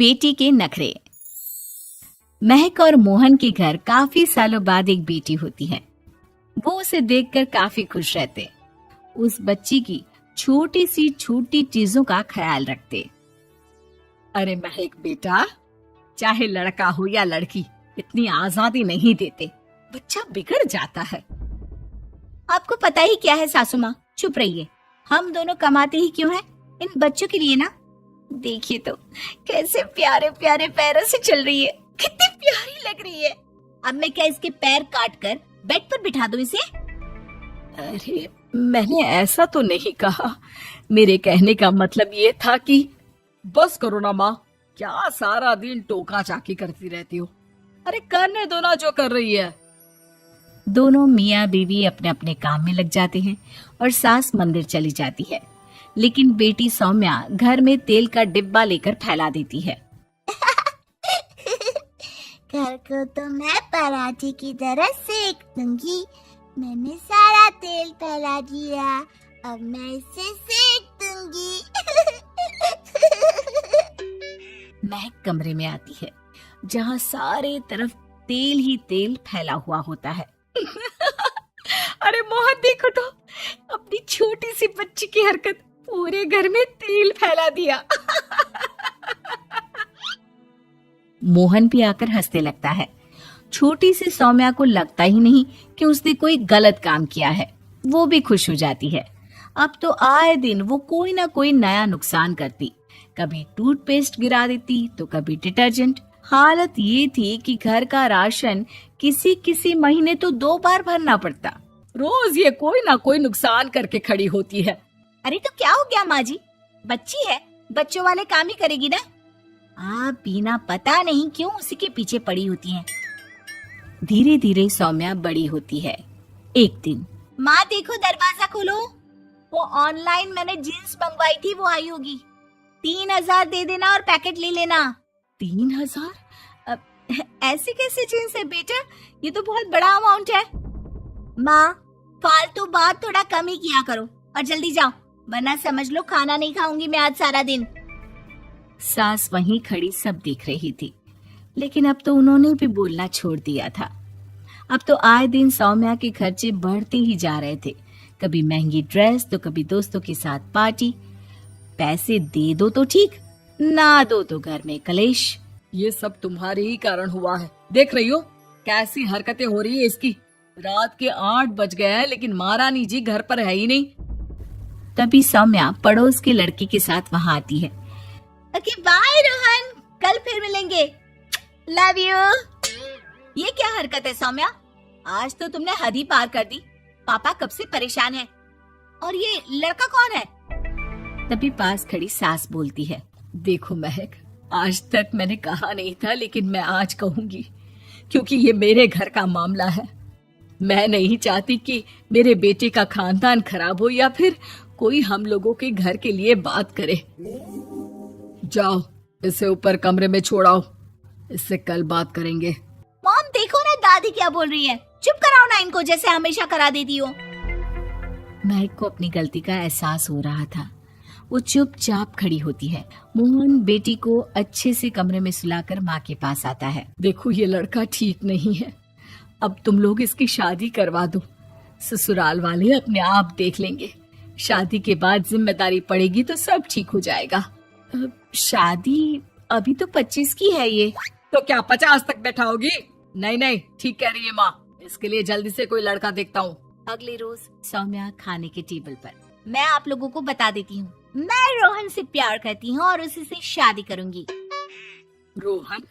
बेटी के नखरे। महक और मोहन के घर काफी सालों बाद एक बेटी होती है। वो उसे देखकर काफी खुश रहते। उस बच्ची की छोटी सी छोटी चीजों का ख्याल रखते। अरे महक बेटा, चाहे लड़का हो या लड़की, इतनी आजादी नहीं देते, बच्चा बिगड़ जाता है। आपको पता ही क्या है सासू माँ, चुप रहिए। हम दोनों कमाते ही क्यों हैं? इन बच्चों के लिए ना। देखिए तो कैसे प्यारे प्यारे पैरों से चल रही है, कितनी प्यारी लग रही है। अब मैं क्या इसके पैर काट कर बेड पर बिठा दूं इसे? अरे मैंने ऐसा तो नहीं कहा। मेरे कहने का मतलब ये था कि बस करो ना माँ, क्या सारा दिन टोका चाकी करती रहती हो। अरे करने दो ना जो कर रही है। दोनों मियाँ बीवी अपने अपने काम में लग जाते हैं और सास मंदिर चली जाती है। लेकिन बेटी सौम्या घर में तेल का डिब्बा लेकर फैला देती है। घर को तो मैं पराठे की तरह सेक दूंगी। मैंने सारा तेल फैला दिया, अब मैं इसे सेक दूंगी। महक कमरे में आती है जहाँ सारे तरफ तेल ही तेल फैला हुआ होता है। अरे मोहन देखो तो, अपनी छोटी सी बच्ची की हरकत, पूरे घर में तेल फैला दिया। मोहन भी आकर हंसने लगता है। छोटी सी सौम्या को लगता ही नहीं कि उसने कोई गलत काम किया है। वो भी खुश हो जाती है। अब तो आए दिन वो कोई ना कोई नया नुकसान करती। कभी टूथपेस्ट गिरा देती तो कभी डिटर्जेंट। हालत ये थी कि घर का राशन किसी किसी महीने तो 2 बार भरना पड़ता। रोज ये कोई ना कोई नुकसान करके खड़ी होती है। अरे तो क्या हो गया माँ जी, बच्ची है, बच्चों वाले काम ही करेगी ना। आप बिना पता नहीं क्यों उसी के पीछे पड़ी होती हैं। धीरे धीरे सौम्या बड़ी होती है। एक दिन, माँ देखो दरवाजा खोलो, वो ऑनलाइन मैंने जीन्स मंगवाई थी, वो आई होगी। 3,000 दे देना और पैकेट ले लेना। 3,000? ऐसे कैसे जीन्स है बेटा, ये तो बहुत बड़ा अमाउंट है। माँ फालतू बात थोड़ा कम ही किया करो और जल्दी जाओ, वरना समझ लो खाना नहीं खाऊंगी मैं आज सारा दिन। सास वहीं खड़ी सब देख रही थी, लेकिन अब तो उन्होंने भी बोलना छोड़ दिया था। अब तो आए दिन सौम्या के खर्चे बढ़ते ही जा रहे थे। कभी महंगी ड्रेस तो कभी दोस्तों के साथ पार्टी। पैसे दे दो तो ठीक, ना दो तो घर में कलेश। ये सब तुम्हारे ही कारण हुआ है। देख रही हो कैसी हरकतें हो रही है इसकी। रात के 8 बज गए हैं लेकिन महारानी जी घर पर है ही नहीं। तभी सौम्या पड़ोस के लड़के के साथ वहां आती है। ओके बाय रोहन, कल फिर मिलेंगे, लव यू। ये क्या हरकत है सौम्या, आज तो तुमने हद ही पार कर दी। पापा कब से परेशान है। और ये लड़का कौन है? तभी पास खड़ी सास बोलती है, देखो महक, आज तक मैंने कहा नहीं था लेकिन मैं आज कहूंगी, क्योंकि ये मेरे घर का मामला है। मैं नहीं चाहती कि मेरे बेटे का खानदान खराब हो या फिर कोई हम लोगों के घर के लिए बात करे। जाओ इसे ऊपर कमरे में छोड़ाओ, इससे कल बात करेंगे। मॉम देखो ना दादी क्या बोल रही है, चुप कराओ ना इनको, जैसे हमेशा करा देती हो। महक को अपनी गलती का एहसास हो रहा था। वो चुपचाप खड़ी होती है। मोहन बेटी को अच्छे से कमरे में सुलाकर माँ के पास आता है। देखो ये लड़का ठीक नहीं है, अब तुम लोग इसकी शादी करवा दो। ससुराल वाले अपने आप देख लेंगे। शादी के बाद जिम्मेदारी पड़ेगी तो सब ठीक हो जाएगा। शादी अभी तो 25 की है ये। तो क्या 50 तक बैठाओगी? नहीं नहीं, ठीक कह रही है माँ, इसके लिए जल्दी से कोई लड़का देखता हूँ। अगले रोज सौम्या खाने के टेबल पर, मैं आप लोगों को बता देती हूँ, मैं रोहन से प्यार करती हूँ और उसी से शादी करूंगी। रोहन?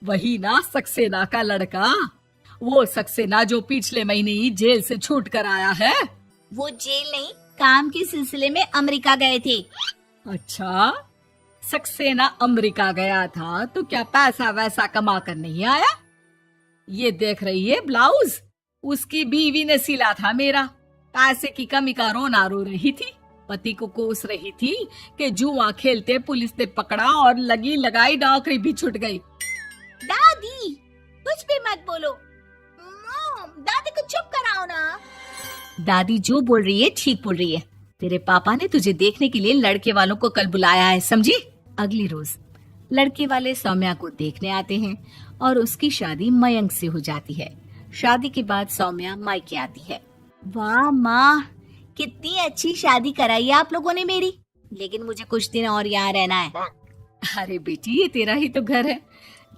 वही ना सक्सेना का लड़का, वो सक्सेना जो पिछले महीने ही जेल से छूट कर आया है। वो जेल नहीं, काम के सिलसिले में अमेरिका गए थे। अच्छा, सक्सेना अमेरिका गया था तो क्या पैसा वैसा कमा कर नहीं आया? ये देख रही है ब्लाउज, उसकी बीवी ने सिला था मेरा। पैसे की कमी का रोना रो रही थी, पति को कोस रही थी कि जुआ खेलते पुलिस ने पकड़ा और लगी लगाई नौकरी भी छूट गई। दादी कुछ भी मत बोलो। मॉम, दादी को चुप कराओ ना। दादी जो बोल रही है ठीक बोल रही है। तेरे पापा ने तुझे देखने के लिए लड़के वालों को कल बुलाया है, समझी? अगली रोज लड़के वाले सौम्या को देखने आते हैं और उसकी शादी मयंक से हो जाती है। शादी के बाद सौम्या मायके आती है। वाह माँ, कितनी अच्छी शादी कराई है आप लोगों ने मेरी। लेकिन मुझे कुछ दिन और यहाँ रहना है। अरे बेटी, ये तेरा ही तो घर है,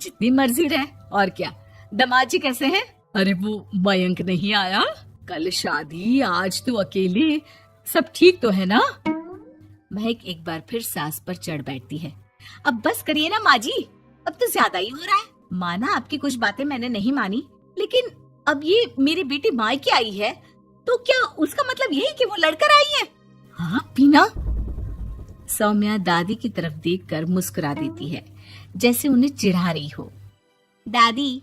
जितनी मर्जी रह। और क्या, दामाद जी कैसे हैं? अरे वो मयंक नहीं आया, कल शादी, आज तू अकेले, सब ठीक तो है ना? महक एक बार फिर सास पर चढ़ बैठती है। अब बस करिए ना माँ जी, अब तो ज्यादा ही हो रहा है। माना आपकी कुछ बातें मैंने नहीं मानी, लेकिन अब ये मेरी बेटी मायके आई है तो क्या उसका मतलब यही कि वो लड़कर आई है? हाँ पीना। सौम्या दादी की तरफ देखकर मुस्कुरा देती है, जैसे उन्हें चिढ़ा रही हो। दादी,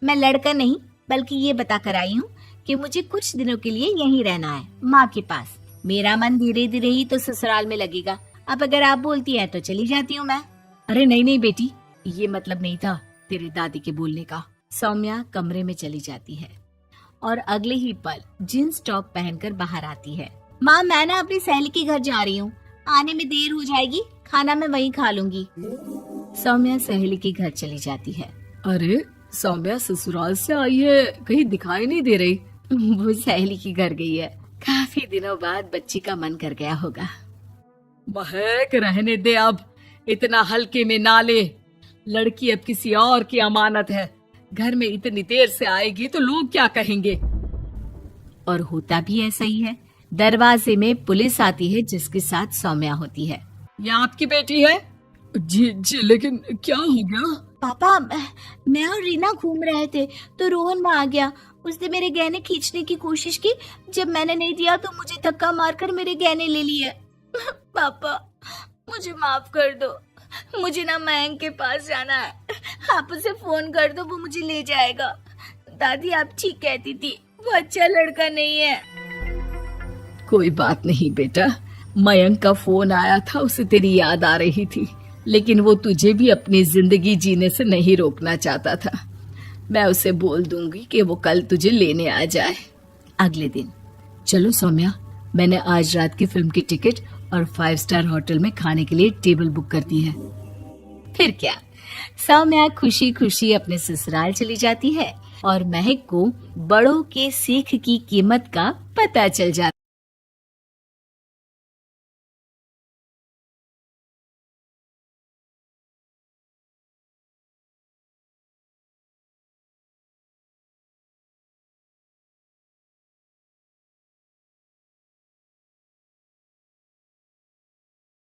मैं लड़कर नहीं बल्कि ये बता कर आई हूँ कि मुझे कुछ दिनों के लिए यहीं रहना है, माँ के पास। मेरा मन धीरे धीरे ही तो ससुराल में लगेगा। अब अगर आप बोलती है तो चली जाती हूँ मैं। अरे नहीं नहीं बेटी, ये मतलब नहीं था तेरे दादी के बोलने का। सौम्या कमरे में चली जाती है और अगले ही पल जींस टॉप पहनकर बाहर आती है। माँ, मैं ना अपनी सहेली के घर जा रही हूँ, आने में देर हो जाएगी, खाना मैं वहीं खा लूंगी। सौम्या सहेली के घर चली जाती है। अरे सौम्या ससुराल से आई है, कहीं दिखाई नहीं दे रही। वो सहेली के घर गई है, काफी दिनों बाद बच्ची का मन कर गया होगा। महक, रहने दे अब, इतना हल्के में ना ले। लड़की अब किसी और की अमानत है, घर में इतनी देर से आएगी तो लोग क्या कहेंगे। और होता भी ऐसा ही है। दरवाजे में पुलिस आती है जिसके साथ सौम्या होती है। ये आपकी बेटी है? जी जी, लेकिन क्या हो गया? पापा, मैं और रीना घूम रहे थे तो रोहन वहाँ आ गया। उसने मेरे गहने खींचने की कोशिश की, जब मैंने नहीं दिया तो मुझे धक्का मारकर मेरे गहने ले लिए। पापा, मुझे माफ कर दो, मुझे ना मयंक के पास जाना है। आप उसे फोन कर दो, वो मुझे ले जाएगा। दादी, आप ठीक कहती थी, वो अच्छा लड़का नहीं है। कोई बात नहीं बेटा, मयंक का फोन आया था, उसे तेरी याद आ रही थी, लेकिन वो तुझे भी अपनी जिंदगी जीने से नहीं रोकना चाहता था। मैं उसे बोल दूंगी कि वो कल तुझे लेने आ जाए। अगले दिन, चलो सौम्या, मैंने आज रात की फिल्म की टिकट और 5 स्टार होटल में खाने के लिए टेबल बुक कर दी है। फिर क्या, सौम्या खुशी खुशी अपने ससुराल चली जाती है और महक को बड़ों के सीख की कीमत का पता चल जाता है।